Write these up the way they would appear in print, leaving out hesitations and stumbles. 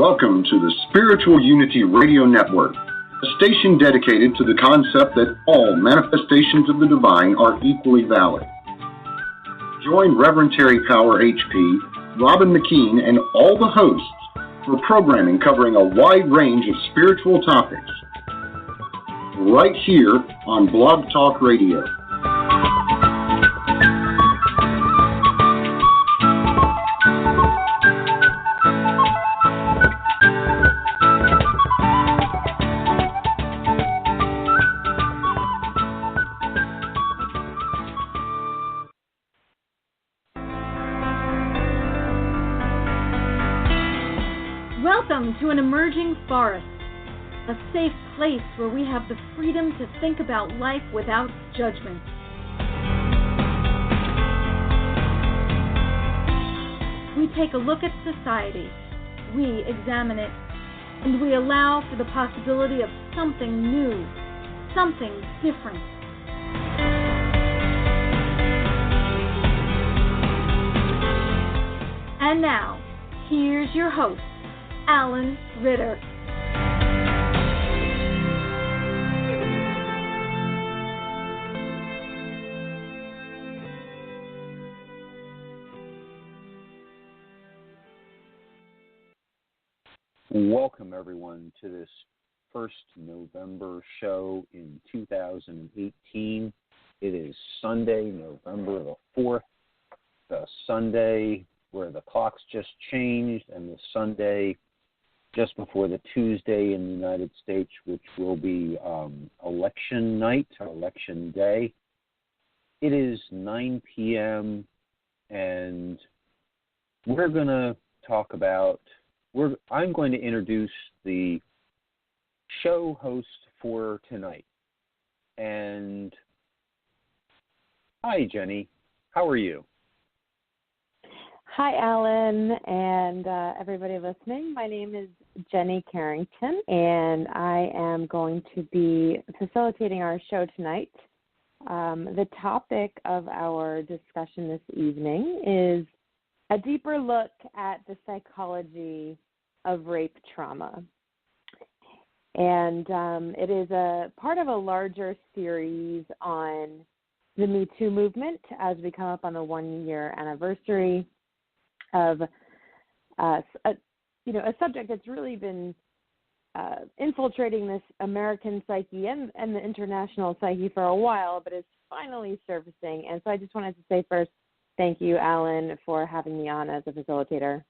Welcome to the Spiritual Unity Radio Network, a station dedicated to the concept that all manifestations of the divine are equally valid. Join Reverend Terry Power HP, Robin McKean, and all the hosts for programming covering a wide range of spiritual topics, right here on Blog Talk Radio. Welcome to an emerging forest, a safe place where we have the freedom to think about life without judgment. We take a look at society, we examine it, and we allow for the possibility of something new, something different. And now, here's your host, Alan Ritter. Welcome, everyone, to this first November show in 2018. It is Sunday, November the 4th, the Sunday where the clocks just changed, and the Sunday just before the Tuesday in the United States, which will be election night, or election day. It is 9 p.m., and we're going to talk about, I'm going to introduce the show host for tonight. And hi, Jenny. How are you? Hi, Alan, and everybody listening. My name is Jenny Carrington, and I am going to be facilitating our show tonight. The topic of our discussion this evening is a deeper look at the psychology of rape trauma. And it is a part of a larger series on the Me Too movement as we come up on the 1-year anniversary of a subject that's really been infiltrating this American psyche and the international psyche for a while, but is finally surfacing. And so I just wanted to say first, thank you, Alan, for having me on as a facilitator.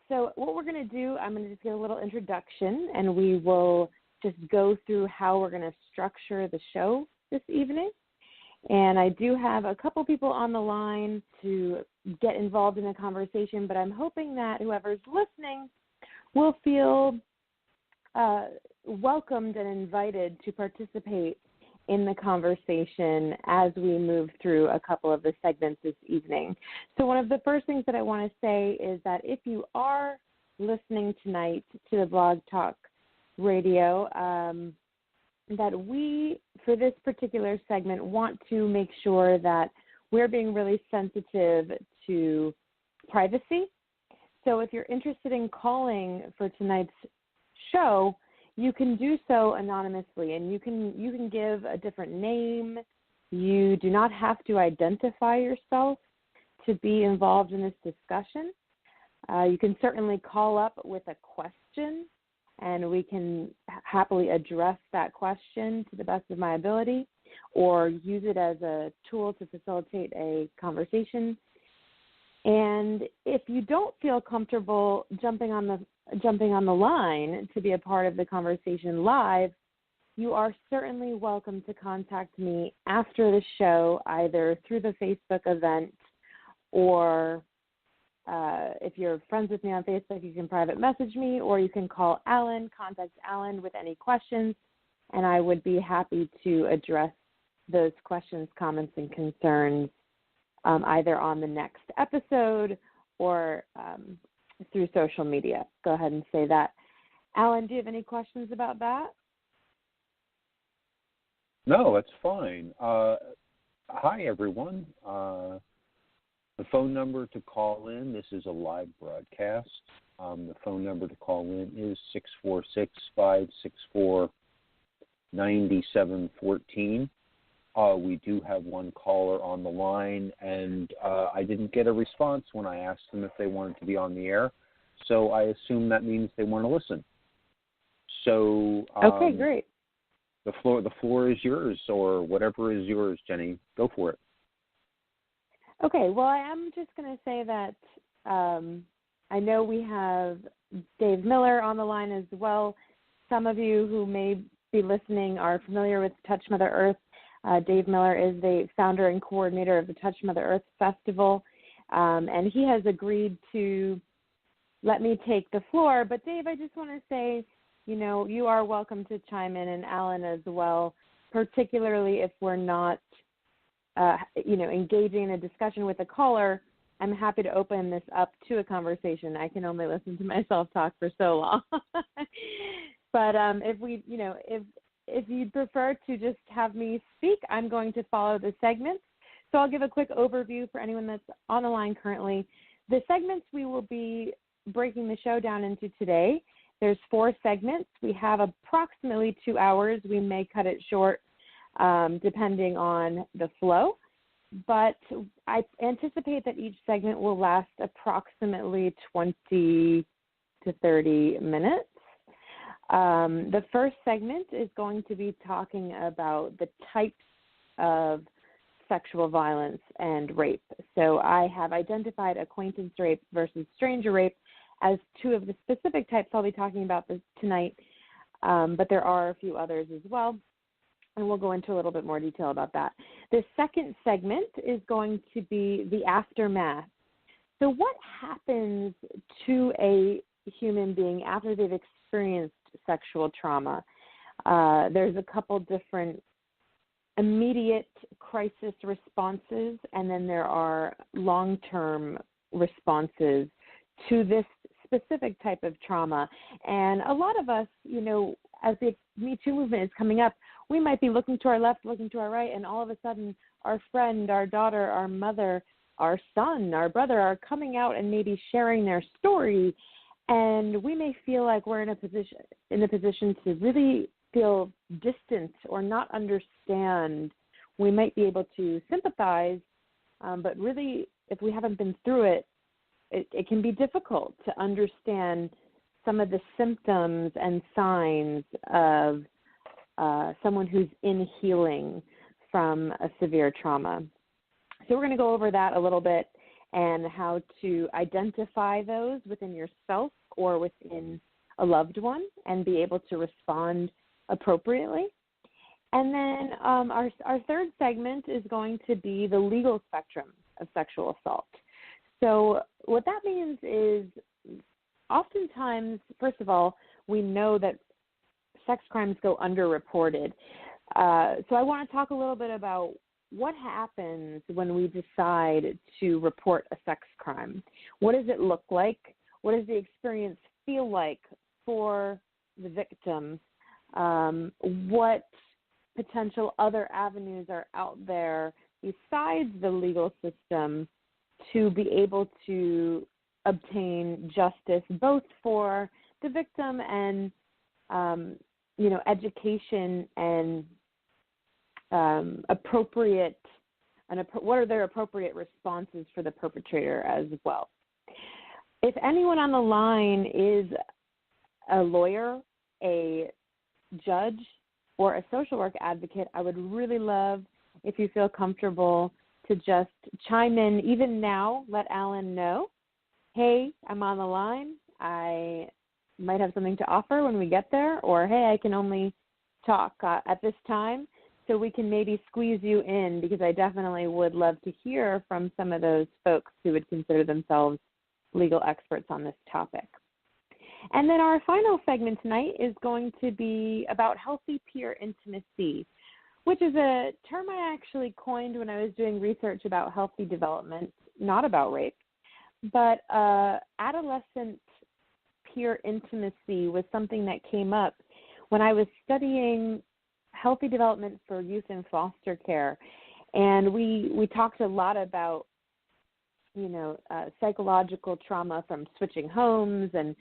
So what we're going to do, I'm going to just give a little introduction, and we will just go through how we're going to structure the show this evening. And I do have a couple people on the line to get involved in the conversation, but I'm hoping that whoever's listening will feel welcomed and invited to participate in the conversation as we move through a couple of the segments this evening. So one of the first things that I want to say is that if you are listening tonight to the Blog Talk Radio, that we, for this particular segment, want to make sure that we're being really sensitive to privacy. So if you're interested in calling for tonight's show, you can do so anonymously, and you can give a different name. You do not have to identify yourself to be involved in this discussion. You can certainly call up with a question, and we can happily address that question to the best of my ability, or use it as a tool to facilitate a conversation. And if you don't feel comfortable jumping on the line to be a part of the conversation live, you are certainly welcome to contact me after the show, either through the Facebook event, or if you're friends with me on Facebook, you can private message me, or you can call Alan, contact Alan with any questions, and I would be happy to address those questions, comments, and concerns either on the next episode or through social media. Go ahead and say that. Alan, do you have any questions about that? No, that's fine. Hi, everyone. The phone number to call in, this is a live broadcast. The phone number to call in is 646-564-9714. We do have one caller on the line, and I didn't get a response when I asked them if they wanted to be on the air, so I assume that means they want to listen. So okay, great. The floor is yours, or whatever is yours, Jenny. Go for it. Okay, well, I am just going to say that I know we have Dave Miller on the line as well. Some of you who may be listening are familiar with Touch Mother Earth. Dave Miller is the founder and coordinator of the Touch Mother Earth Festival, and he has agreed to let me take the floor. But, Dave, I just want to say, you know, you are welcome to chime in, and Alan as well, particularly if we're not, engaging in a discussion with a caller. I'm happy to open this up to a conversation. I can only listen to myself talk for so long. But if you'd prefer to just have me speak, I'm going to follow the segments. So I'll give a quick overview for anyone that's on the line currently. The segments we will be breaking the show down into today. There's 4 segments. We have approximately 2 hours. We may cut it short depending on the flow. But I anticipate that each segment will last approximately 20 to 30 minutes. The first segment is going to be talking about the types of sexual violence and rape. So I have identified acquaintance rape versus stranger rape as 2 of the specific types I'll be talking about tonight, but there are a few others as well, and we'll go into a little bit more detail about that. The second segment is going to be the aftermath. So what happens to a human being after they've experienced sexual trauma? There's a couple different immediate crisis responses, and then there are long-term responses to this specific type of trauma. And a lot of us, as the Me Too movement is coming up, we might be looking to our left, looking to our right, and all of a sudden our friend, our daughter, our mother, our son, our brother are coming out and maybe sharing their story. And we may feel like we're in a position to really feel distant or not understand. We might be able to sympathize, but really, if we haven't been through it, it can be difficult to understand some of the symptoms and signs of someone who's in healing from a severe trauma. So we're going to go over that a little bit and how to identify those within yourself or within a loved one and be able to respond appropriately. And then our third segment is going to be the legal spectrum of sexual assault. So what that means is oftentimes, first of all, we know that sex crimes go underreported. So I want to talk a little bit about what happens when we decide to report a sex crime. What does it look like? What does the experience feel like for the victim? What potential other avenues are out there besides the legal system to be able to obtain justice, both for the victim and, education and what are their appropriate responses for the perpetrator as well. If anyone on the line is a lawyer, a judge, or a social work advocate, I would really love if you feel comfortable to just chime in even now. Let Alan know, hey, I'm on the line. I might have something to offer when we get there, or hey, I can only talk at this time. So we can maybe squeeze you in, because I definitely would love to hear from some of those folks who would consider themselves legal experts on this topic. And then our final segment tonight is going to be about healthy peer intimacy, which is a term I actually coined when I was doing research about healthy development, not about rape. But adolescent peer intimacy was something that came up when I was studying healthy development for youth in foster care. And we talked a lot about, psychological trauma from switching homes and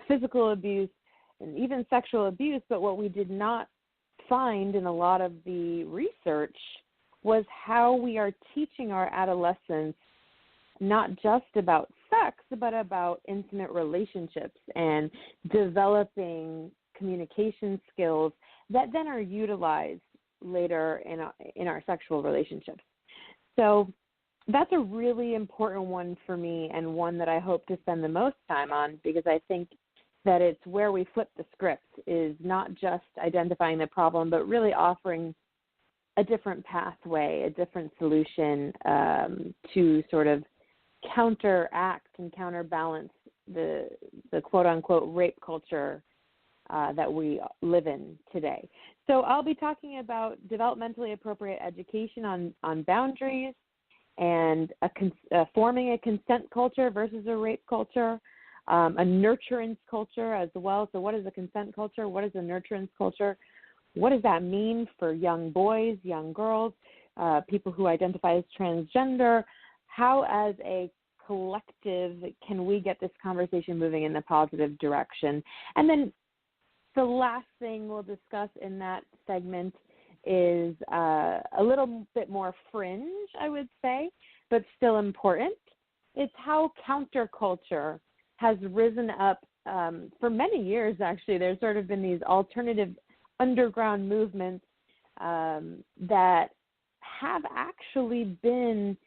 physical abuse and even sexual abuse. But what we did not find in a lot of the research was how we are teaching our adolescents not just about sex, but about intimate relationships and developing communication skills that then are utilized later in our sexual relationships. So that's a really important one for me, and one that I hope to spend the most time on, because I think that it's where we flip the script, is not just identifying the problem, but really offering a different pathway, a different solution to sort of counteract and counterbalance the quote-unquote rape culture that we live in today. So I'll be talking about developmentally appropriate education on boundaries and forming a consent culture versus a rape culture, a nurturance culture as well. So what is a consent culture? What is a nurturance culture? What does that mean for young boys, young girls, people who identify as transgender? How, as a collective, can we get this conversation moving in the positive direction? And then the last thing we'll discuss in that segment is a little bit more fringe, I would say, but still important. It's how counterculture has risen up for many years, actually. There's sort of been these alternative underground movements that have actually been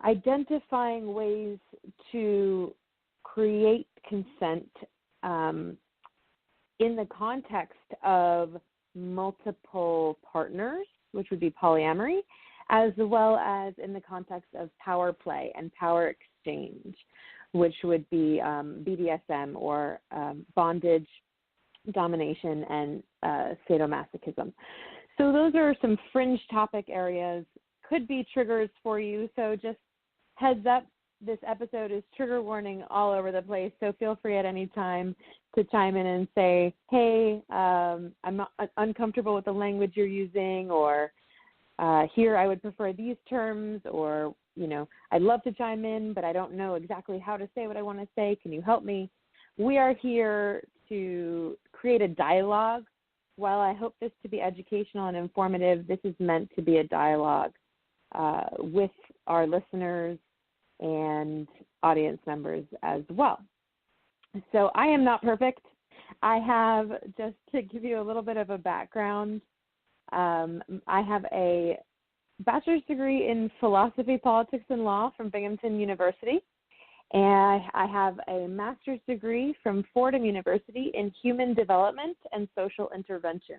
identifying ways to create consent in the context of multiple partners, which would be polyamory, as well as in the context of power play and power exchange, which would be BDSM, or bondage, domination, and sadomasochism. So those are some fringe topic areas, could be triggers for you. So just heads up, this episode is trigger warning all over the place. So feel free at any time to chime in and say, hey, I'm not uncomfortable with the language you're using, or here I would prefer these terms, or, I'd love to chime in, but I don't know exactly how to say what I want to say. Can you help me? We are here to create a dialogue. While I hope this to be educational and informative, this is meant to be a dialogue with our listeners and audience members as well. So I am not perfect. I have, just to give you a little bit of a background, I have a bachelor's degree in philosophy, politics, and law from Birmingham University. And I have a master's degree from Fordham University in human development and social intervention.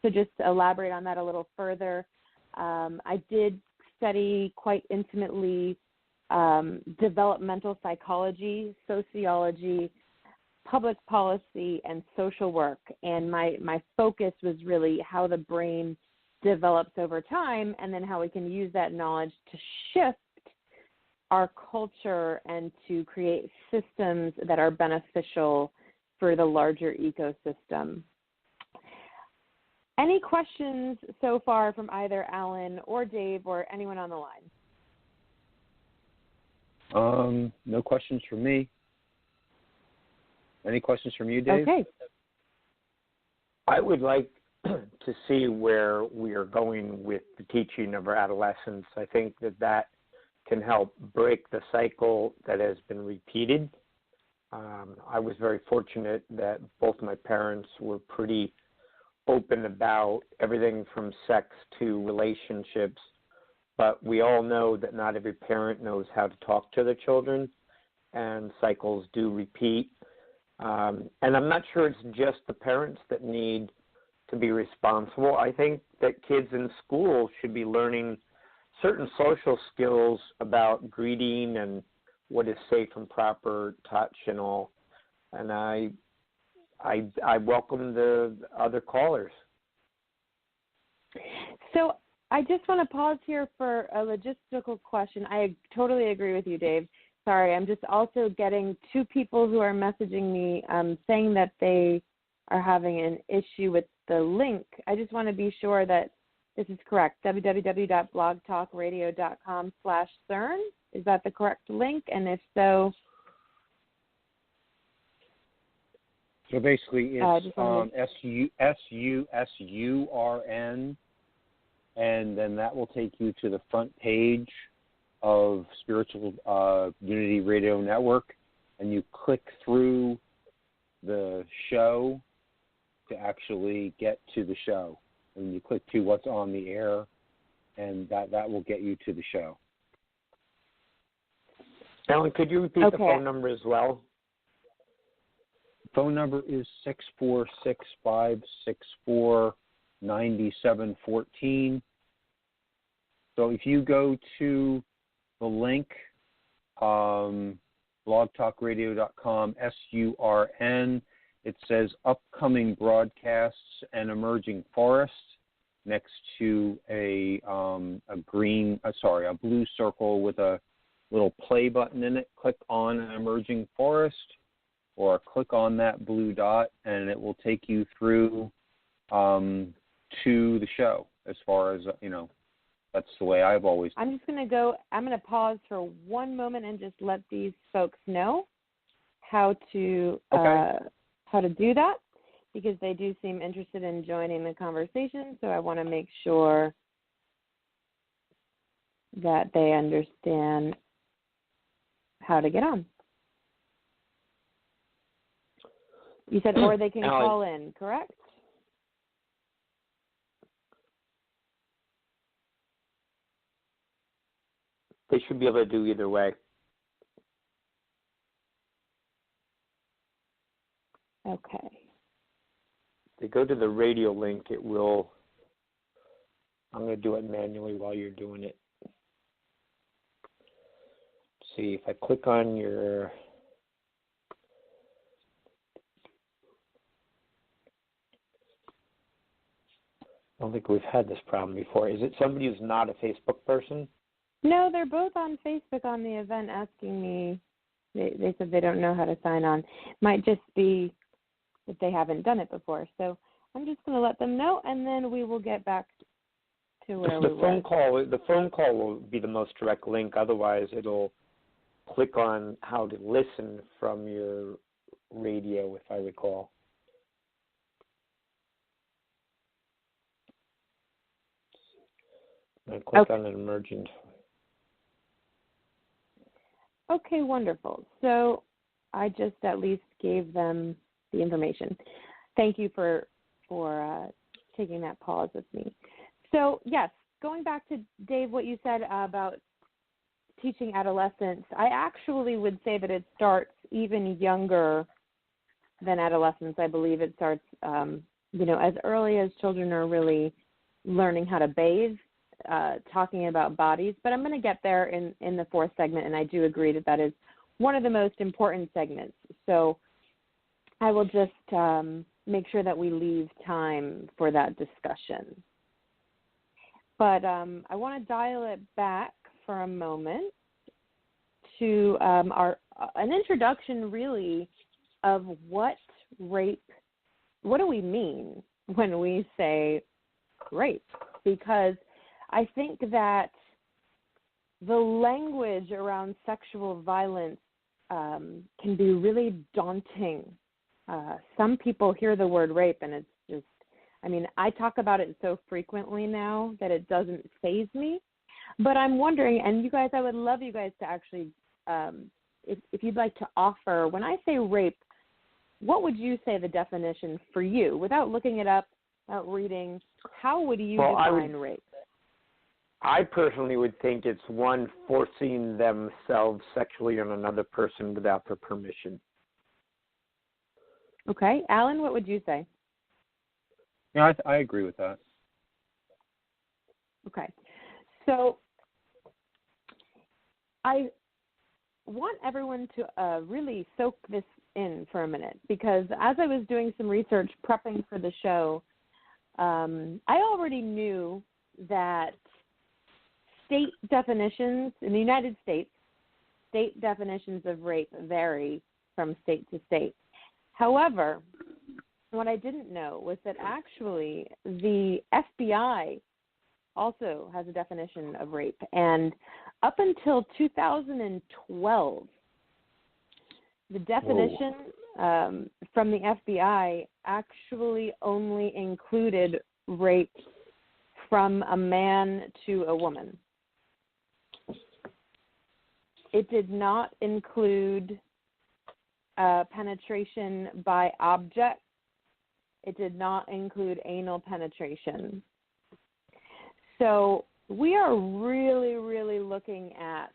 So just to elaborate on that a little further, I did study quite intimately developmental psychology, sociology, public policy, and social work. And my focus was really how the brain develops over time, and then how we can use that knowledge to shift our culture and to create systems that are beneficial for the larger ecosystem. Any questions so far from either Alan or Dave or anyone on the line? No questions from me. Any questions from you, Dave? Okay. I would like to see where we are going with the teaching of our adolescents. I think that can help break the cycle that has been repeated. I was very fortunate that both my parents were pretty open about everything from sex to relationships, but we all know that not every parent knows how to talk to their children, and cycles do repeat. And I'm not sure it's just the parents that need to be responsible. I think that kids in school should be learning certain social skills about greeting and what is safe and proper touch and all. And I welcome the other callers. So I just want to pause here for a logistical question. I totally agree with you, Dave. Sorry, I'm just also getting two people who are messaging me saying that they are having an issue with the link. I just want to be sure that This is correct, www.blogtalkradio.com/CERN. Is that the correct link? And if so... So basically it's SURN, and then that will take you to the front page of Spiritual Unity Radio Network, and you click through the show to actually get to the show. And you click to what's on the air, and that will get you to the show. Alan, could you repeat the phone number as well? Phone number is 646-564-9714. So if you go to the link, blogtalkradio.com, SURN, it says upcoming broadcasts and emerging forests next to a blue circle with a little play button in it. Click on an emerging forest, or click on that blue dot, and it will take you through to the show. As far as, that's the way I've always. I'm going to pause for one moment and just let these folks know how to do that, because they do seem interested in joining the conversation. So I want to make sure that they understand how to get on. You said, or they can call in, correct? They should be able to do either way. Okay. If they go to the radio link, it will. I'm going to do it manually while you're doing it. See, if I click on your. I don't think we've had this problem before. Is it somebody who's not a Facebook person? No, they're both on Facebook on the event asking me. They said they don't know how to sign on. Might just be if they haven't done it before. So I'm just going to let them know, and then we will get back to where we were. The phone call will be the most direct link. Otherwise, it'll click on how to listen from your radio, if I recall. And click on an emergent. Okay, wonderful. So I just at least gave them the information. Thank you for taking that pause with me. So, yes, going back to, Dave, what you said about teaching adolescents, I actually would say that it starts even younger than adolescence. I believe it starts, as early as children are really learning how to bathe, talking about bodies. But I'm going to get there in the fourth segment, and I do agree that is one of the most important segments. So I will just make sure that we leave time for that discussion. But I want to dial it back for a moment to an introduction, really, of what do we mean when we say rape? Because I think that the language around sexual violence can be really daunting. Some people hear the word rape and it's just, I talk about it so frequently now that it doesn't faze me. But I'm wondering, and you guys, I would love you guys to actually, if you'd like to offer, when I say rape, what would you say the definition for you? Without looking it up, without reading, how would you define rape? I personally would think it's one forcing themselves sexually on another person without their permission. Okay. Alan, what would you say? Yeah, I agree with that. Okay. So I want everyone to really soak this in for a minute, because as I was doing some research prepping for the show, I already knew that state definitions in the United States, state definitions of rape vary from state to state. However, what I didn't know was that actually the FBI also has a definition of rape. And up until 2012, the definition from the FBI actually only included rape from a man to a woman. It did not include penetration by object. It did not include anal penetration. So we are really, really looking at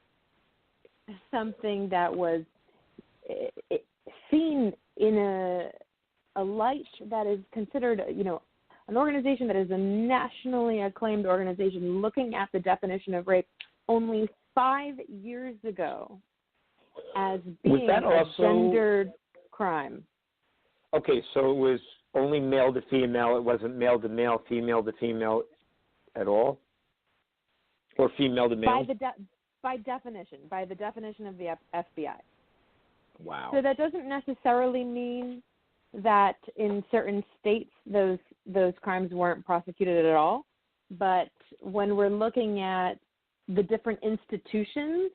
something that was seen in a light that is considered, an organization that is a nationally acclaimed organization looking at the definition of rape only 5 years ago as being a gendered crime. Okay, so it was only male to female. It wasn't male to male, female to female at all? Or female to male? By the definition of the FBI. Wow. So that doesn't necessarily mean that in certain states those crimes weren't prosecuted at all. But when we're looking at the different institutions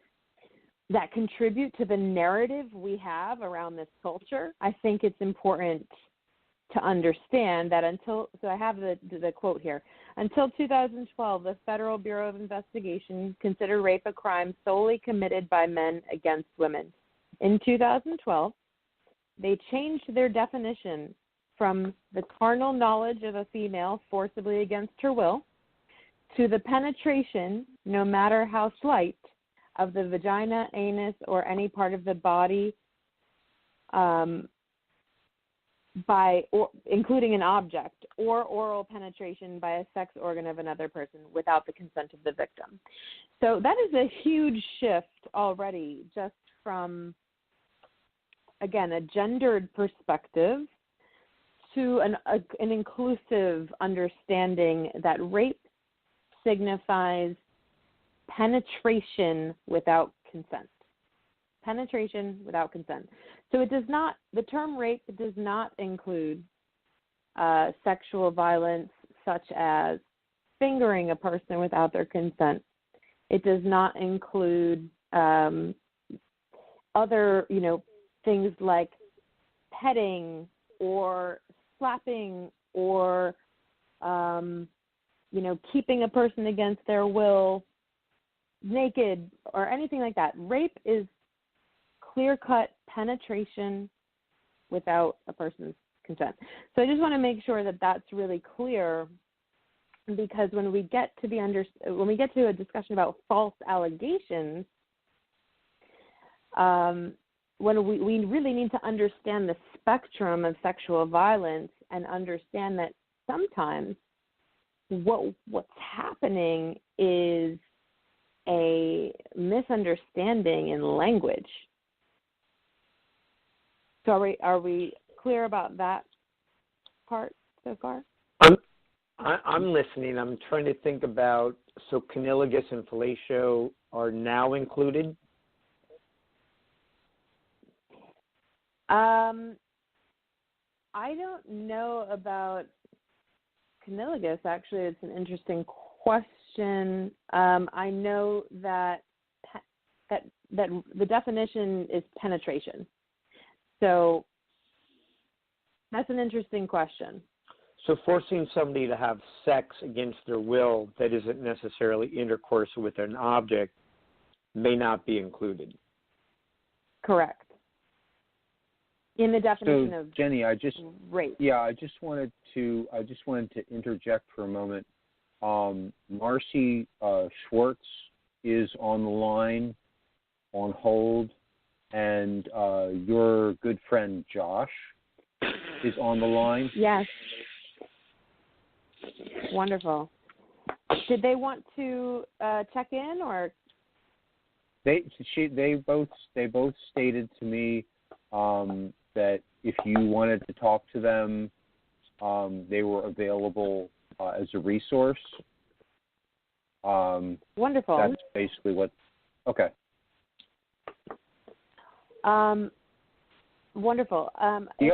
that contribute to the narrative we have around this culture, I think it's important to understand that so I have the quote here, until 2012, the Federal Bureau of Investigation considered rape a crime solely committed by men against women. In 2012, they changed their definition from the carnal knowledge of a female forcibly against her will to the penetration, no matter how slight, of the vagina, anus, or any part of the body including an object, or oral penetration by a sex organ of another person without the consent of the victim. So that is a huge shift already, just from, again, a gendered perspective to an inclusive understanding that rape signifies penetration without consent. Penetration without consent. So it does not, the term rape does not include sexual violence such as fingering a person without their consent. It does not include other, things like petting or slapping or, keeping a person against their will naked or anything like that. Rape is clear-cut penetration without a person's consent. So I just want to make sure that that's really clear, because when we get to a discussion about false allegations, when we really need to understand the spectrum of sexual violence and understand that sometimes what's happening is a misunderstanding in language. So are we clear about that part so far? I'm listening. I'm trying to think about, so cunnilingus and fellatio are now included? I don't know about cunnilingus. Actually, it's an interesting question. I know that the definition is penetration. So that's an interesting question. So forcing somebody to have sex against their will that isn't necessarily intercourse with an object may not be included. Correct. In the definition of Jenny, rape. Yeah, I just wanted to interject for a moment. Marcy Schwartz is on the line, on hold, and your good friend Josh is on the line. Yes. Wonderful. Did they want to check in, or? They both stated to me that if you wanted to talk to them, they were available as a resource. Wonderful. That's basically what. Okay. Wonderful. The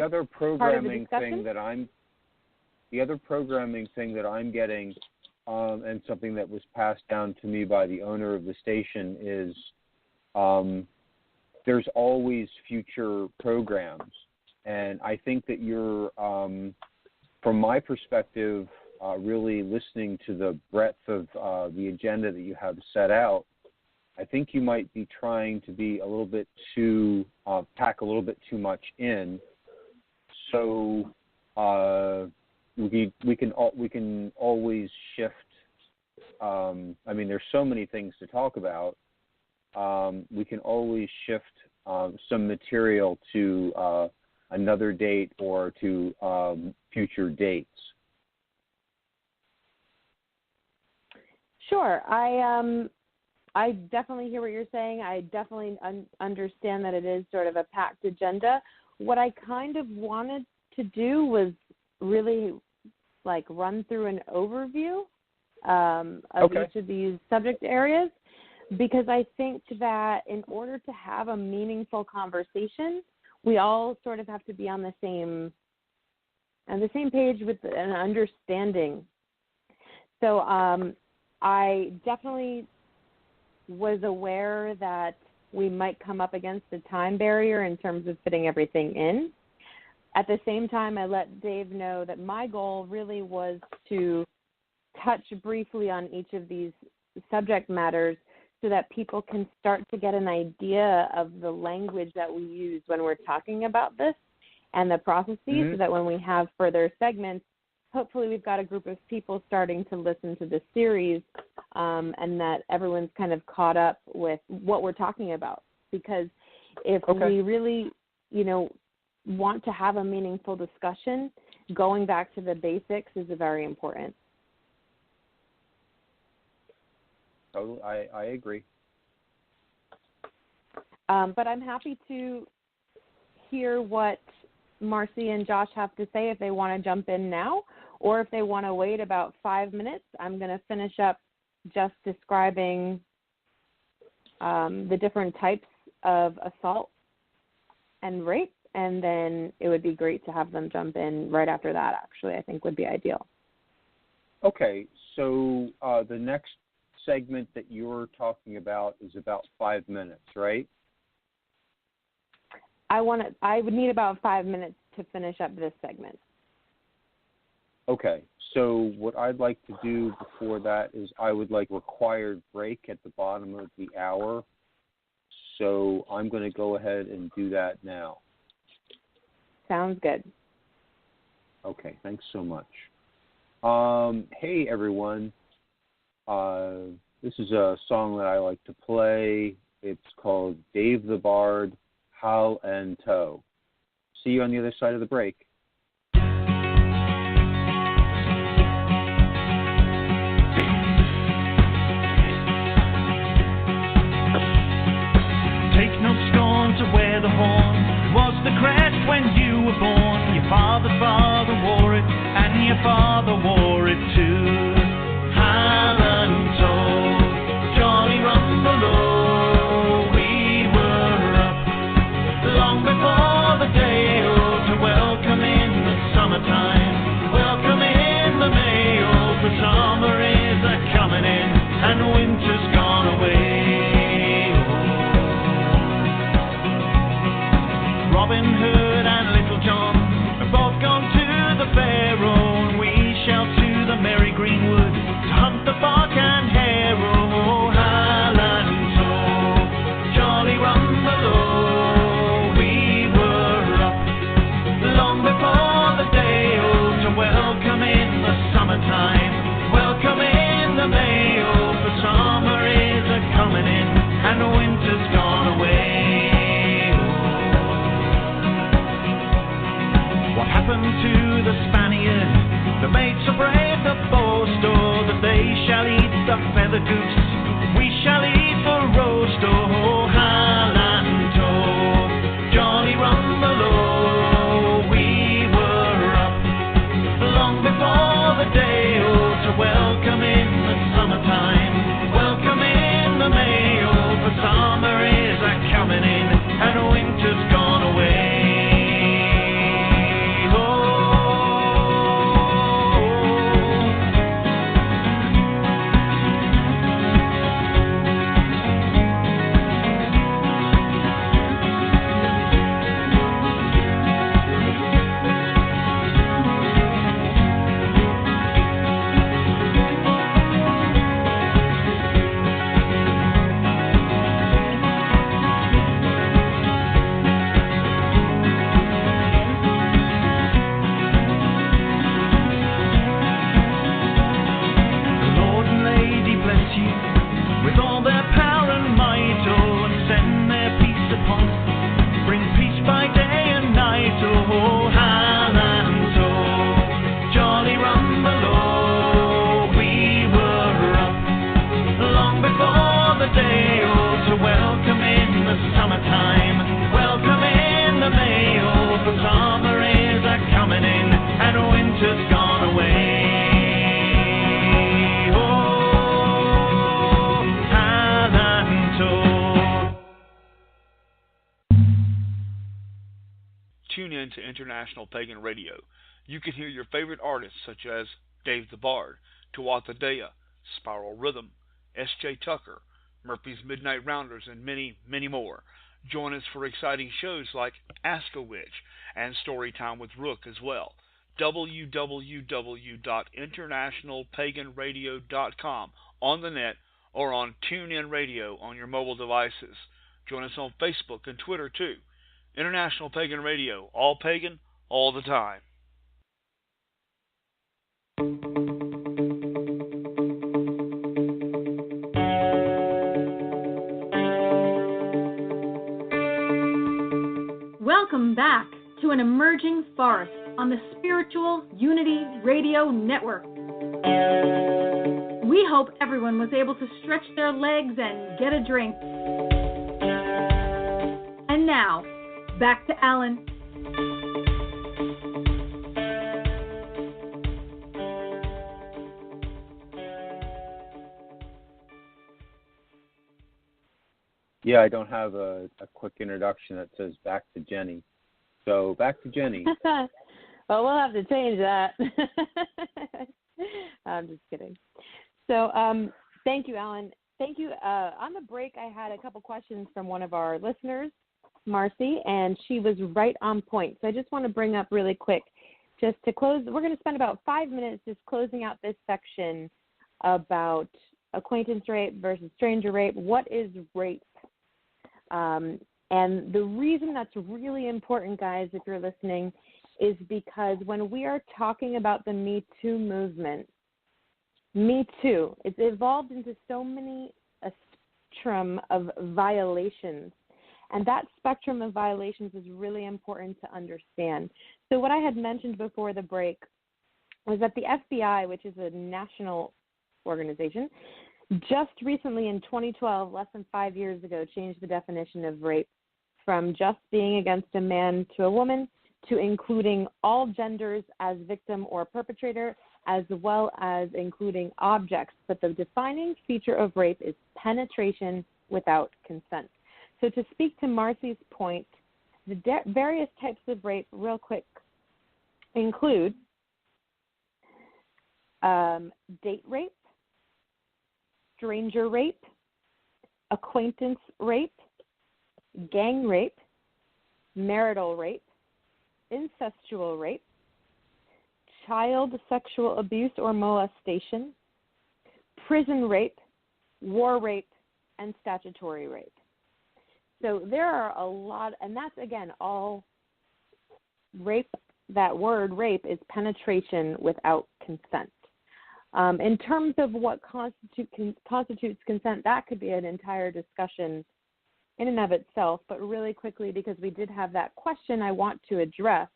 other programming thing that the other programming thing that I'm getting, and something that was passed down to me by the owner of the station is there's always future programs. And I think that you're, from my perspective, really listening to the breadth of the agenda that you have set out, I think you might be trying to be a little bit too, pack a little bit too much in. So we can always shift. I mean, there's so many things to talk about. We can always shift some material to another date or to future dates. Sure. I definitely hear what you're saying. I definitely understand that it is sort of a packed agenda. What I kind of wanted to do was really like run through an overview of each of these subject areas, because I think that in order to have a meaningful conversation, we all sort of have to be on the same page with an understanding. So I definitely was aware that we might come up against a time barrier in terms of fitting everything in. At the same time, I let Dave know that my goal really was to touch briefly on each of these subject matters so that people can start to get an idea of the language that we use when we're talking about this and the processes, so that when we have further segments, hopefully we've got a group of people starting to listen to the series, and that everyone's kind of caught up with what we're talking about. Because if we really, want to have a meaningful discussion, going back to the basics is very important. Oh, I agree. But I'm happy to hear what Marcy and Josh have to say if they want to jump in now, or if they want to wait about 5 minutes. I'm going to finish up just describing the different types of assault and rape, and then it would be great to have them jump in right after that, actually, I think would be ideal. Okay, so the next segment that you're talking about is about 5 minutes, right? I would need about 5 minutes to finish up this segment. Okay, so what I'd like to do before that is I would like required break at the bottom of the hour. So I'm going to go ahead and do that now. Sounds good. Okay, thanks so much. Hey, everyone. This is a song that I like to play. It's called Dave the Bard, Howl and Toe. See you on the other side of the break. Take no scorn to wear the horn. It was the crest when you were born. Your father's father wore it, and your father wore it too. Howl and toe, Johnny Rumble, we were up long before the day to welcome in to International Pagan Radio. You can hear your favorite artists such as Dave the Bard, Tuatha Dea, Spiral Rhythm, S.J. Tucker, Murphy's Midnight Rounders, and many, many more. Join us for exciting shows like Ask a Witch and Storytime with Rook as well. www.internationalpaganradio.com on the net or on TuneIn Radio on your mobile devices. Join us on Facebook and Twitter too. International Pagan Radio, all pagan, all the time. Welcome back to An Emerging Forest on the Spiritual Unity Radio Network. We hope everyone was able to stretch their legs and get a drink. And now, back to Alan. Yeah, I don't have a quick introduction that says back to Jenny. So back to Jenny. Well, we'll have to change that. I'm just kidding. So thank you, Alan. Thank you. On the break, I had a couple questions from one of our listeners, Marcy, and she was right on point. So I just want to bring up really quick, just to close, we're going to spend about 5 minutes just closing out this section about acquaintance rape versus stranger rape. What is rape? And the reason that's really important, guys, if you're listening, is because when we are talking about the Me Too movement, Me Too, it's evolved into so many a spectrum of violations. And that spectrum of violations is really important to understand. So what I had mentioned before the break was that the FBI, which is a national organization, just recently in 2012, less than 5 years ago, changed the definition of rape from just being against a man to a woman to including all genders as victim or perpetrator, as well as including objects. But the defining feature of rape is penetration without consent. So to speak to Marcy's point, the various types of rape, real quick, include date rape, stranger rape, acquaintance rape, gang rape, marital rape, incestual rape, child sexual abuse or molestation, prison rape, war rape, and statutory rape. So there are a lot, and that's, again, all rape. That word rape is penetration without consent. In terms of what constitutes consent, that could be an entire discussion in and of itself, but really quickly, because we did have that question I want to address,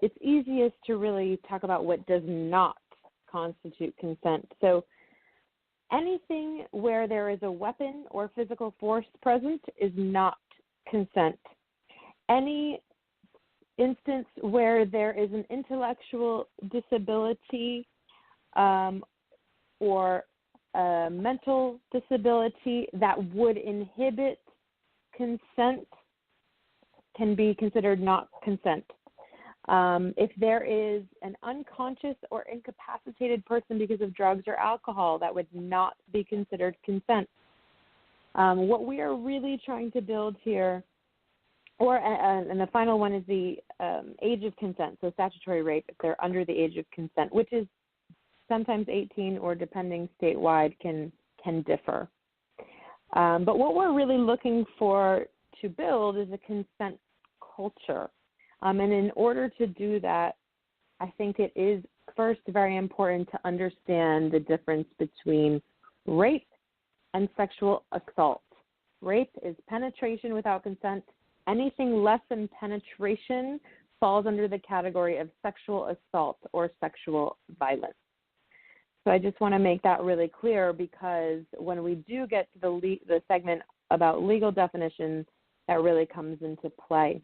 it's easiest to really talk about what does not constitute consent. So anything where there is a weapon or physical force present is not consent. Any instance where there is an intellectual disability or a mental disability that would inhibit consent can be considered not consent. If there is an unconscious or incapacitated person because of drugs or alcohol, that would not be considered consent. What we are really trying to build here, and the final one is the age of consent, so statutory rape, if they're under the age of consent, which is sometimes 18 or depending statewide can differ. But what we're really looking for to build is a consent culture. And in order to do that, I think it is first very important to understand the difference between rape and sexual assault. Rape is penetration without consent. Anything less than penetration falls under the category of sexual assault or sexual violence. So I just want to make that really clear, because when we do get to the segment about legal definitions, that really comes into play.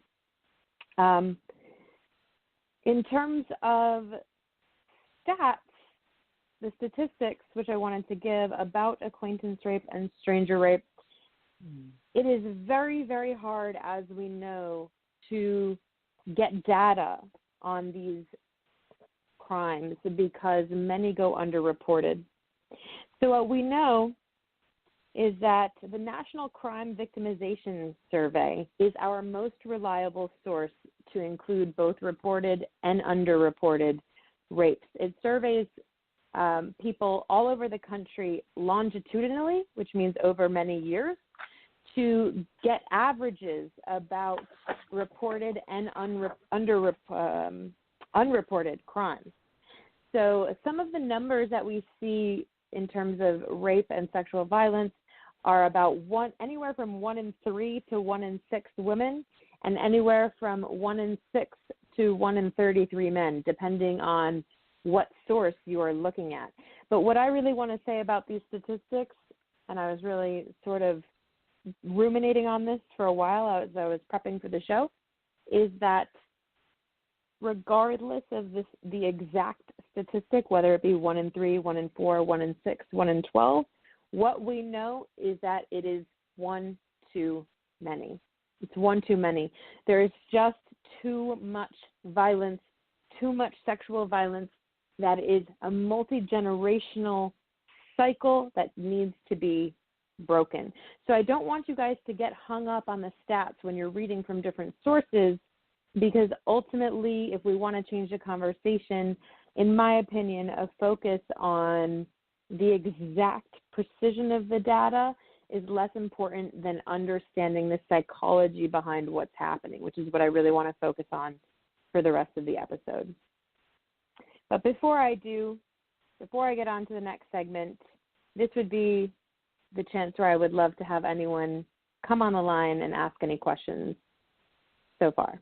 In terms of stats, the statistics which I wanted to give about acquaintance rape and stranger rape, it is very, very hard, as we know, to get data on these crimes because many go underreported. So what we know is that the National Crime Victimization Survey is our most reliable source to include both reported and underreported rapes. It surveys people all over the country longitudinally, which means over many years, to get averages about reported and unreported crimes. So some of the numbers that we see in terms of rape and sexual violence are about anywhere from 1 in 3 to 1 in 6 women, and anywhere from 1 in 6 to 1 in 33 men, depending on what source you are looking at. But what I really want to say about these statistics, and I was really sort of ruminating on this for a while as I was prepping for the show, is that regardless of the exact statistic, whether it be 1 in 3, 1 in 4, 1 in 6, 1 in 12, what we know is that it is one too many. It's one too many. There is just too much violence, too much sexual violence that is a multi-generational cycle that needs to be broken. So I don't want you guys to get hung up on the stats when you're reading from different sources, because ultimately, if we want to change the conversation, in my opinion, a focus on the exact precision of the data is less important than understanding the psychology behind what's happening, which is what I really want to focus on for the rest of the episode. But before I get on to the next segment, this would be the chance where I would love to have anyone come on the line and ask any questions so far.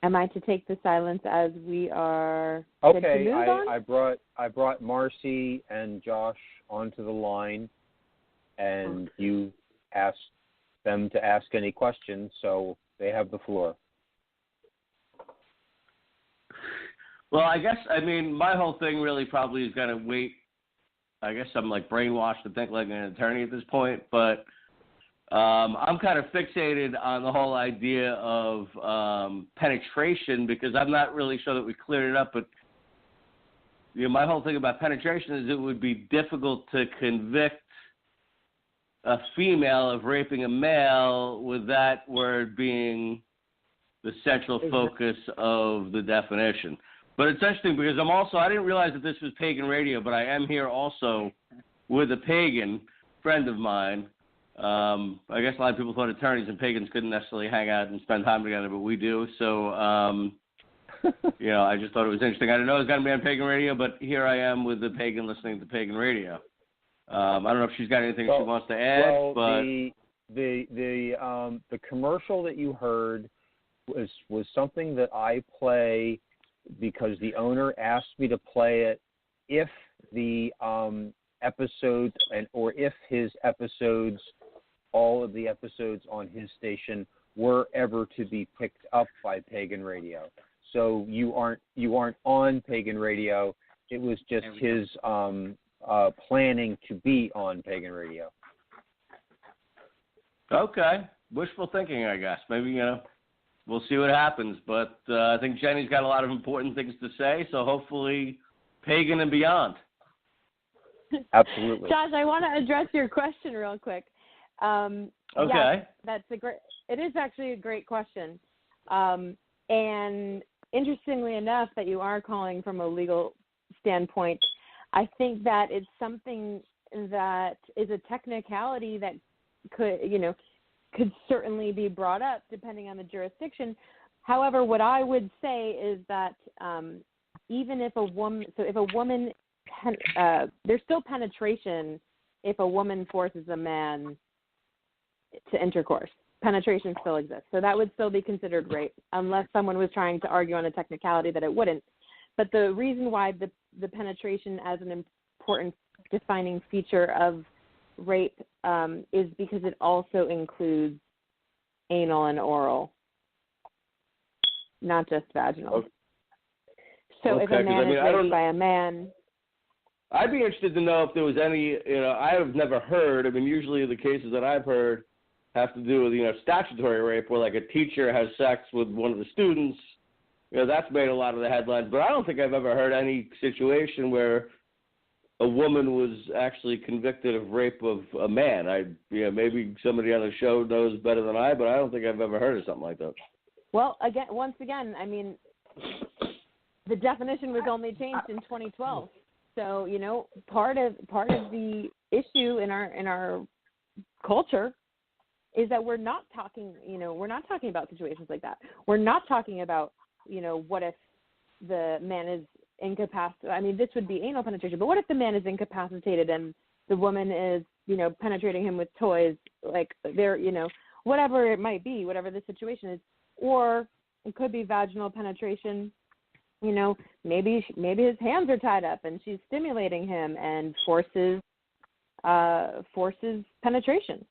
Am I to take the silence as we are good to move on? I brought Marcy and Josh onto the line, and you asked them to ask any questions, so they have the floor. Well, my whole thing really probably is going to wait. I guess I'm like brainwashed to think like an attorney at this point, but I'm kind of fixated on the whole idea of penetration, because I'm not really sure that we cleared it up. But my whole thing about penetration is it would be difficult to convict a female of raping a male with that word being the central focus of the definition. But it's interesting because I didn't realize that this was pagan radio, but I am here also with a pagan friend of mine. I guess a lot of people thought attorneys and pagans couldn't necessarily hang out and spend time together, but we do. So, I just thought it was interesting. I didn't know it was going to be on pagan radio, but here I am with the pagan listening to pagan radio. I don't know if she's got anything she wants to add. But the commercial that you heard was something that I play because the owner asked me to play it if the episodes or if his episodes, all of the episodes on his station were ever to be picked up by pagan radio. So you aren't on pagan radio. It was just his planning to be on pagan radio. Okay. Wishful thinking, I guess. Maybe, we'll see what happens. But I think Jenny's got a lot of important things to say, so hopefully pagan and beyond. Absolutely. Josh, I want to address your question real quick. Okay. Yes, it is actually a great question. And interestingly enough, that you are calling from a legal standpoint, I think that it's something that is a technicality that could certainly be brought up depending on the jurisdiction. However, what I would say is that even if a woman, there's still penetration if a woman forces a man to intercourse. Penetration still exists. So that would still be considered rape, unless someone was trying to argue on a technicality that it wouldn't. But the reason why the penetration as an important defining feature of rape is because it also includes anal and oral, not just vaginal. So if a man is raped by a man, I'd be interested to know if there was any, I have never heard, usually the cases that I've heard have to do with, statutory rape where, like, a teacher has sex with one of the students. That's made a lot of the headlines. But I don't think I've ever heard any situation where a woman was actually convicted of rape of a man. Maybe somebody on the show knows better than I, but I don't think I've ever heard of something like that. Well, once again, the definition was only changed in 2012. So, part of the issue in our culture is that we're not talking about situations like that. We're not talking about, what if the man is incapacitated? This would be anal penetration, but what if the man is incapacitated and the woman is, penetrating him with toys, like they're, whatever it might be, whatever the situation is, or it could be vaginal penetration. Maybe his hands are tied up and she's stimulating him and forces penetration.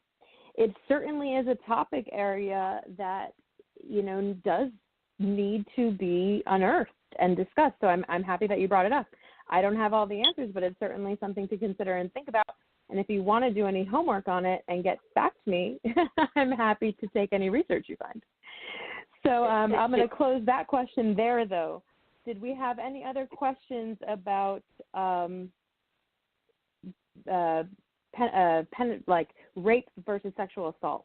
It certainly is a topic area that, does need to be unearthed and discussed. So I'm happy that you brought it up. I don't have all the answers, but it's certainly something to consider and think about. And if you want to do any homework on it and get back to me, I'm happy to take any research you find. So I'm going to close that question there, though. Did we have any other questions about rape versus sexual assault?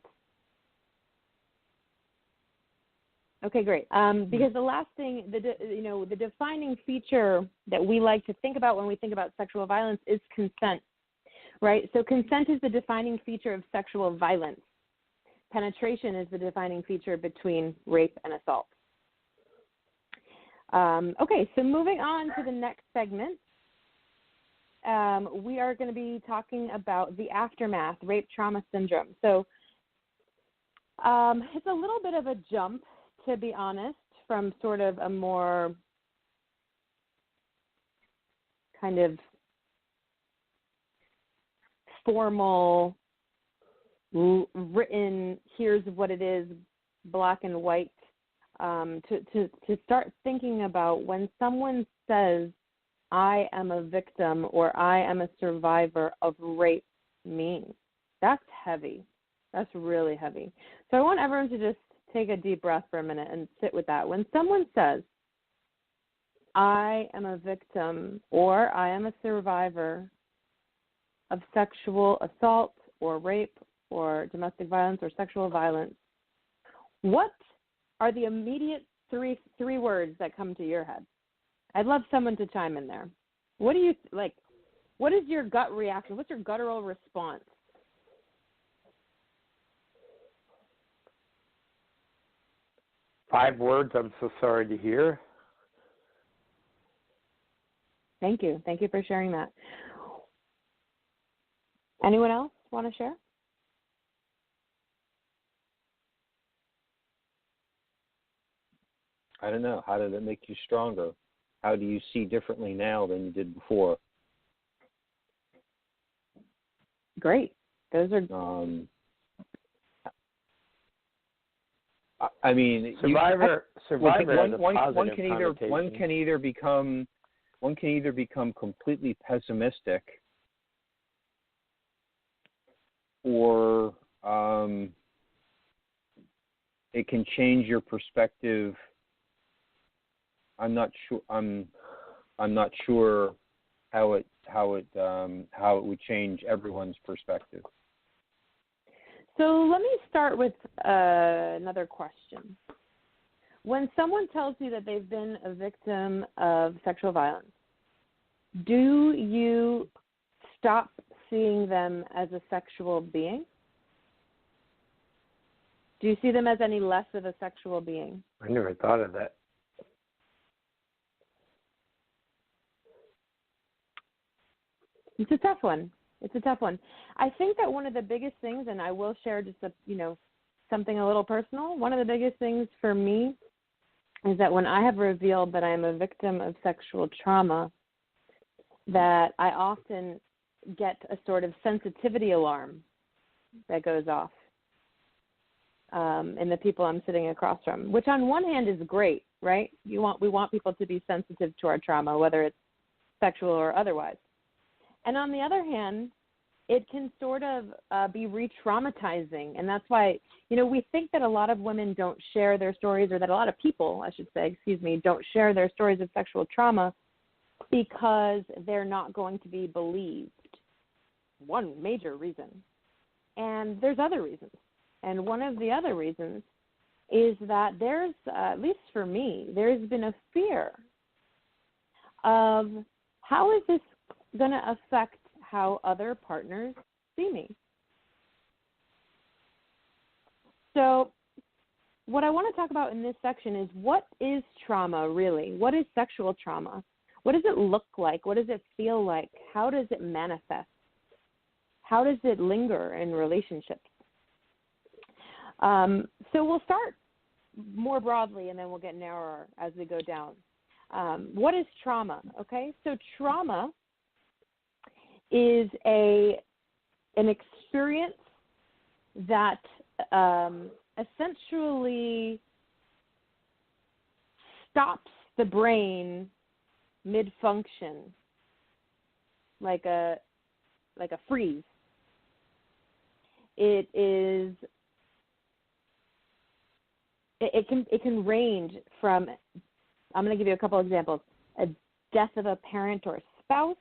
Okay, great. Because the last thing, the defining feature that we like to think about when we think about sexual violence is consent, right? So consent is the defining feature of sexual violence. Penetration is the defining feature between rape and assault. Okay, so moving on to the next segment, we are going to be talking about the aftermath, rape trauma syndrome. So it's a little bit of a jump, to be honest, from sort of a more kind of formal, written, here's what it is, black and white, to start thinking about when someone says, I am a victim or I am a survivor of rape means. That's heavy. That's really heavy. So I want everyone to just take a deep breath for a minute and sit with that. When someone says, I am a victim or I am a survivor of sexual assault or rape or domestic violence or sexual violence, what are the immediate three words that come to your head? I'd love someone to chime in there. What do you like? What is your gut reaction? What's your guttural response? Five words I'm so sorry to hear. Thank you. Thank you for sharing that. Anyone else want to share? I don't know. How did it make you stronger? How do you see differently now than you did before? Great. Those are. I mean, survivor. One can either become completely pessimistic, or it can change your perspective. I'm not sure how it would change everyone's perspective. So let me start with another question. When someone tells you that they've been a victim of sexual violence, do you stop seeing them as a sexual being? Do you see them as any less of a sexual being? I never thought of that. It's a tough one. I think that one of the biggest things, and I will share just something a little personal, one of the biggest things for me is that when I have revealed that I am a victim of sexual trauma, that I often get a sort of sensitivity alarm that goes off in the people I'm sitting across from, which on one hand is great, right? We want people to be sensitive to our trauma, whether it's sexual or otherwise. And on the other hand, it can sort of be re-traumatizing. And that's why, we think that a lot of women don't share their stories, or that a lot of people, I should say, don't share their stories of sexual trauma because they're not going to be believed. One major reason. And there's other reasons. And one of the other reasons is that there's, at least for me, there's been a fear of how is this going to affect how other partners see me. So what I want to talk about in this section is, what is trauma really? What is sexual trauma? What does it look like? What does it feel like? How does it manifest? How does it linger in relationships? So we'll start more broadly, and then we'll get narrower as we go down. What is trauma? Okay, so trauma is an experience that essentially stops the brain mid-function, like a freeze. It can range from, I'm going to give you a couple examples: a death of a parent or a spouse,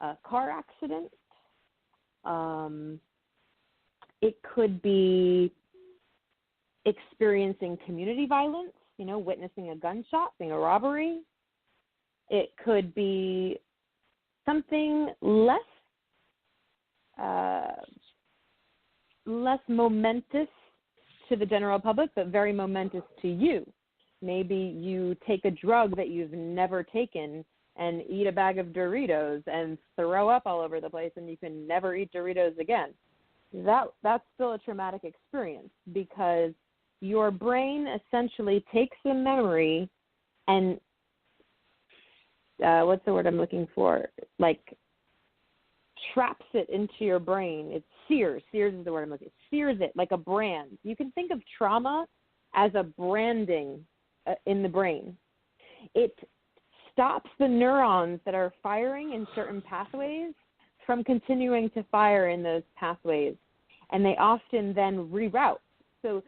a car accident. It could be experiencing community violence, witnessing a gunshot, seeing a robbery. It could be something less momentous to the general public, but very momentous to you. Maybe you take a drug that you've never taken and eat a bag of Doritos and throw up all over the place, and you can never eat Doritos again. That's still a traumatic experience, because your brain essentially takes the memory and what's the word I'm looking for? Like, traps it into your brain. It sears is the word I'm looking for. Sears it like a brand. You can think of trauma as a branding in the brain. It stops the neurons that are firing in certain pathways from continuing to fire in those pathways, and they often then reroute. So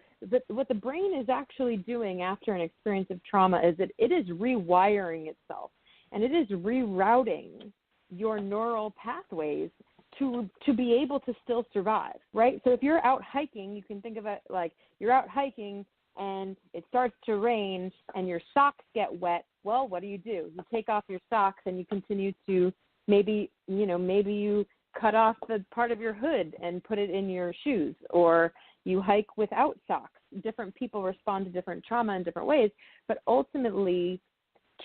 what the brain is actually doing after an experience of trauma is that it is rewiring itself, and it is rerouting your neural pathways to be able to still survive, right? So if you're out hiking, you can think of it like you're out hiking and it starts to rain and your socks get wet. Well, what do? You take off your socks and you continue to maybe you cut off the part of your hood and put it in your shoes, or you hike without socks. Different people respond to different trauma in different ways, but ultimately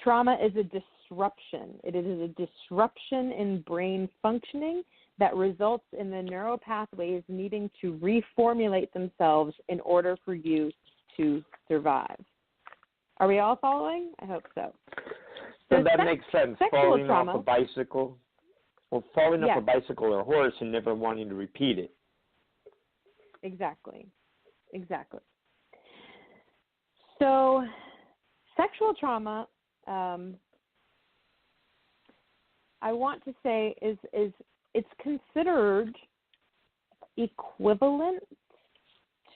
trauma is a disruption. It is a disruption in brain functioning that results in the neural pathways needing to reformulate themselves in order for you to survive. Are we all following? I hope so. So that makes sense. Falling trauma, off a bicycle, or falling off a bicycle or horse and never wanting to repeat it. Exactly. So sexual trauma, I want to say is it's considered equivalent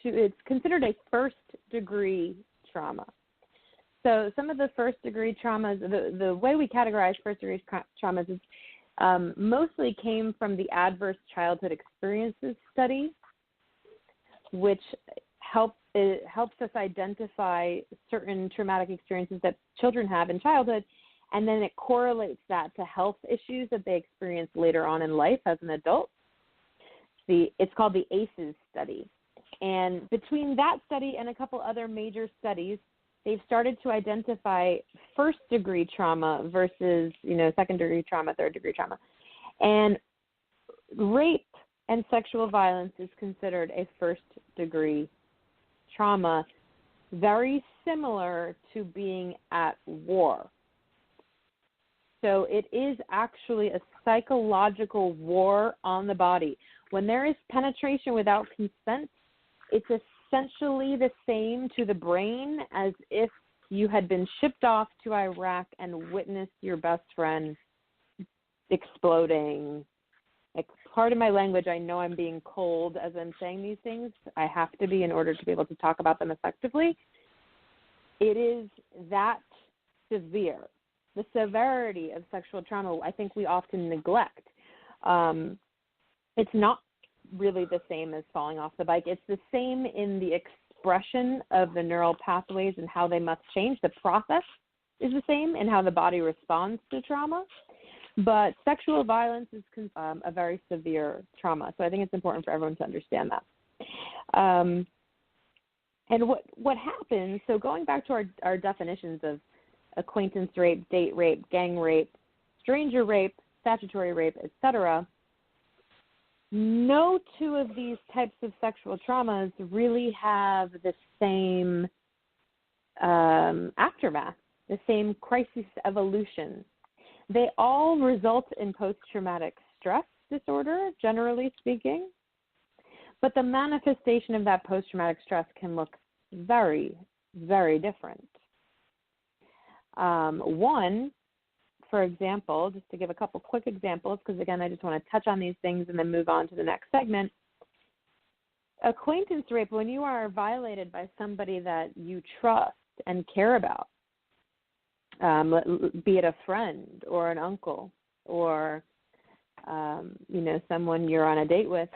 to, it's considered a first-degree trauma. So some of the first-degree traumas, the way we categorize first-degree traumas is mostly came from the Adverse Childhood Experiences study, which helps us identify certain traumatic experiences that children have in childhood, and then it correlates that to health issues that they experience later on in life as an adult. It's called the ACEs study. And between that study and a couple other major studies, they've started to identify first-degree trauma versus, second-degree trauma, third-degree trauma. And rape and sexual violence is considered a first-degree trauma, very similar to being at war. So it is actually a psychological war on the body. When there is penetration without consent, it's essentially the same to the brain as if you had been shipped off to Iraq and witnessed your best friend exploding. Like, pardon my language, I know I'm being cold as I'm saying these things. I have to be in order to be able to talk about them effectively. It is that severe. The severity of sexual trauma, I think we often neglect. It's not really the same as falling off the bike. It's the same in the expression of the neural pathways and how they must change. The process is the same in how the body responds to trauma. But sexual violence is a very severe trauma. So I think it's important for everyone to understand that. And what happens, so going back to our definitions of acquaintance rape, date rape, gang rape, stranger rape, statutory rape, etc., no two of these types of sexual traumas really have the same aftermath, the same crisis evolution. They all result in post-traumatic stress disorder, generally speaking, but the manifestation of that post-traumatic stress can look very, very different. One, for example, just to give a couple quick examples, because again, I just want to touch on these things and then move on to the next segment. Acquaintance rape, when you are violated by somebody that you trust and care about, be it a friend or an uncle or, someone you're on a date with,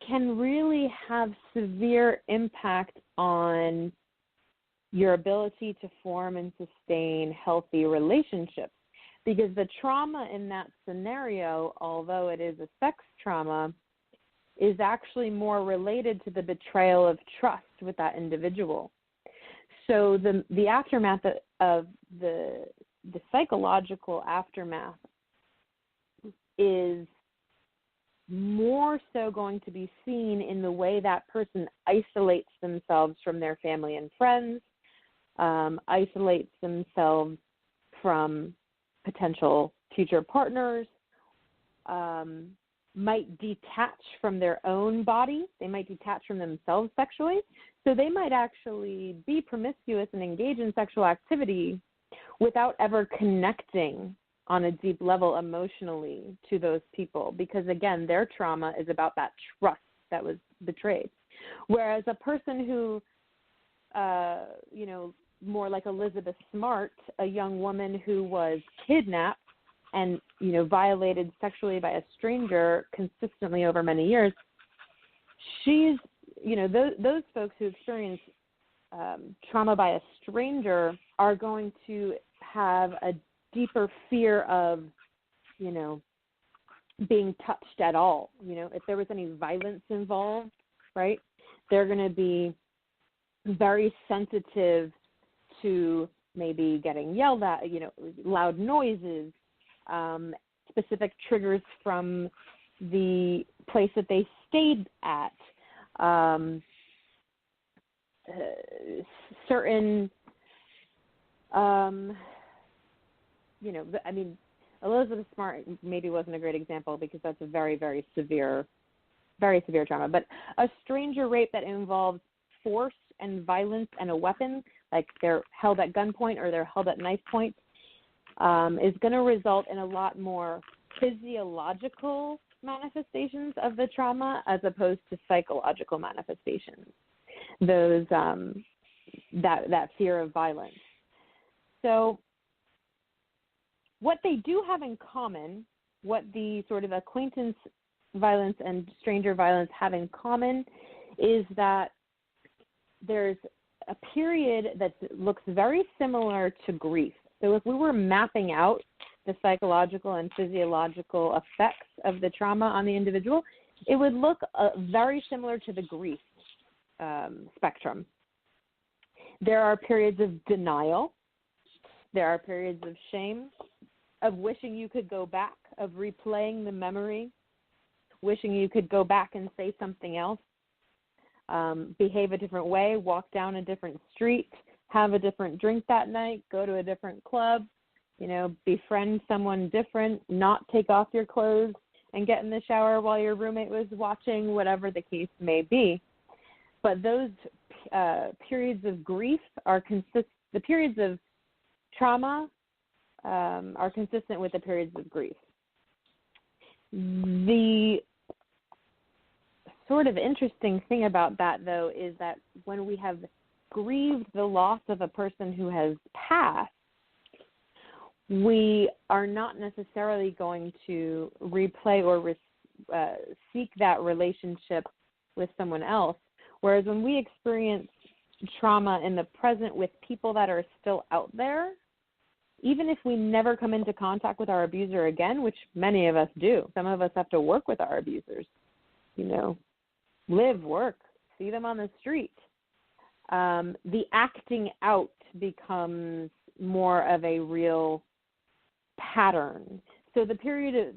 can really have severe impact on your ability to form and sustain healthy relationships. Because the trauma in that scenario, although it is a sex trauma, is actually more related to the betrayal of trust with that individual. So the aftermath of the psychological aftermath is more so going to be seen in the way that person isolates themselves from their family and friends, isolates themselves from potential future partners, might detach from their own body. They might detach from themselves sexually. So they might actually be promiscuous and engage in sexual activity without ever connecting on a deep level emotionally to those people, because again, their trauma is about that trust that was betrayed. Whereas a person who, more like Elizabeth Smart, a young woman who was kidnapped and, violated sexually by a stranger consistently over many years, she's, those folks who experience trauma by a stranger are going to have a deeper fear of, being touched at all. If there was any violence involved, right, they're going to be very sensitive to maybe getting yelled at, loud noises, specific triggers from the place that they stayed at, certain, Elizabeth Smart maybe wasn't a great example because that's a very, very severe trauma. But a stranger rape that involves force and violence and a weapon, like they're held at gunpoint or they're held at knife point, is going to result in a lot more physiological manifestations of the trauma as opposed to psychological manifestations. Those that fear of violence. So what they do have in common, what the sort of acquaintance violence and stranger violence have in common, is that there's a period that looks very similar to grief. So if we were mapping out the psychological and physiological effects of the trauma on the individual, it would look very similar to the grief spectrum. There are periods of denial. There are periods of shame, of wishing you could go back, of replaying the memory, wishing you could go back and say something else, behave a different way, walk down a different street, have a different drink that night, go to a different club, befriend someone different, not take off your clothes and get in the shower while your roommate was watching, whatever the case may be. But those periods of grief the periods of trauma are consistent with the periods of grief. The sort of interesting thing about that, though, is that when we have grieved the loss of a person who has passed, we are not necessarily going to replay or seek that relationship with someone else. Whereas when we experience trauma in the present with people that are still out there, even if we never come into contact with our abuser again, which many of us do, some of us have to work with our abusers, live, work, see them on the street. The acting out becomes more of a real pattern. So the period of,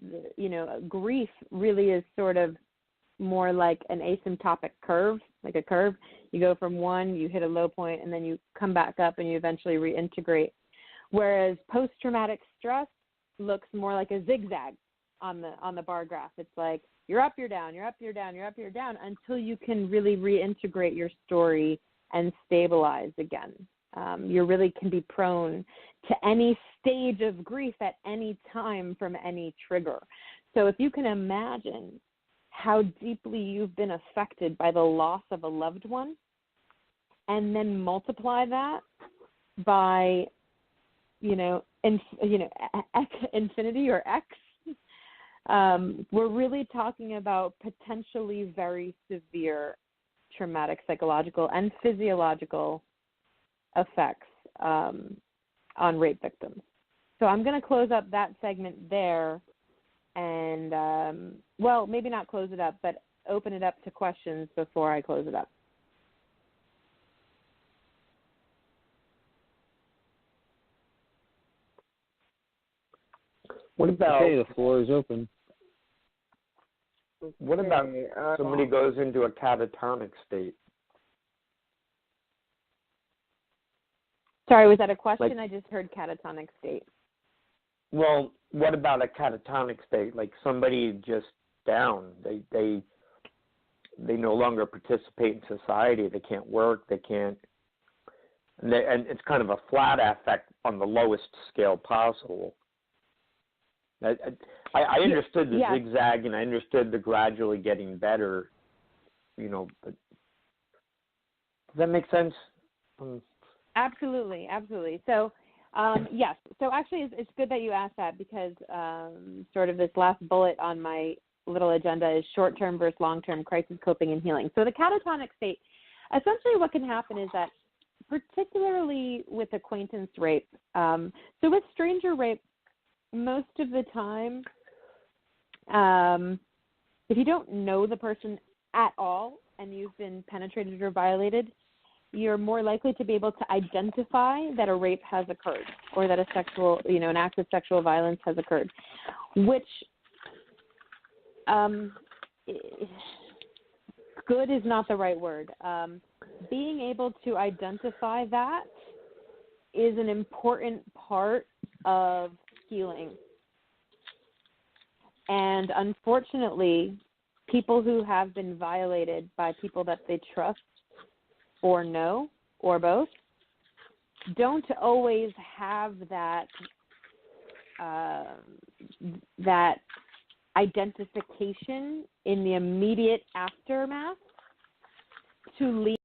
grief really is sort of more like an asymptotic curve, like a curve. You go from one, you hit a low point, and then you come back up and you eventually reintegrate. Whereas post-traumatic stress looks more like a zigzag on the bar graph. It's like you're up, you're down, you're up, you're down, you're up, you're down, until you can really reintegrate your story and stabilize again. You really can be prone to any stage of grief at any time from any trigger. So if you can imagine how deeply you've been affected by the loss of a loved one, and then multiply that by, infinity or X, we're really talking about potentially very severe traumatic psychological and physiological effects on rape victims. So I'm going to close up that segment there and, maybe not close it up, but open it up to questions before I close it up. What about... Okay, the floor is open. What about somebody goes into a catatonic state? Sorry, was that a question? I just heard catatonic state. Well, what about a catatonic state? Like somebody just down. They no longer participate in society. They can't work. They can't. And it's kind of a flat affect on the lowest scale possible. I understood the zigzag, and I understood the gradually getting better, but does that make sense? Absolutely. So, yes. So actually, it's good that you asked that, because sort of this last bullet on my little agenda is short-term versus long-term crisis coping and healing. So the catatonic state, essentially what can happen is that, particularly with acquaintance rape, so with stranger rape, most of the time, if you don't know the person at all and you've been penetrated or violated, you're more likely to be able to identify that a rape has occurred or that an act of sexual violence has occurred, which good is not the right word. Being able to identify that is an important part of healing. And unfortunately, people who have been violated by people that they trust or know, or both, don't always have that that identification in the immediate aftermath to lead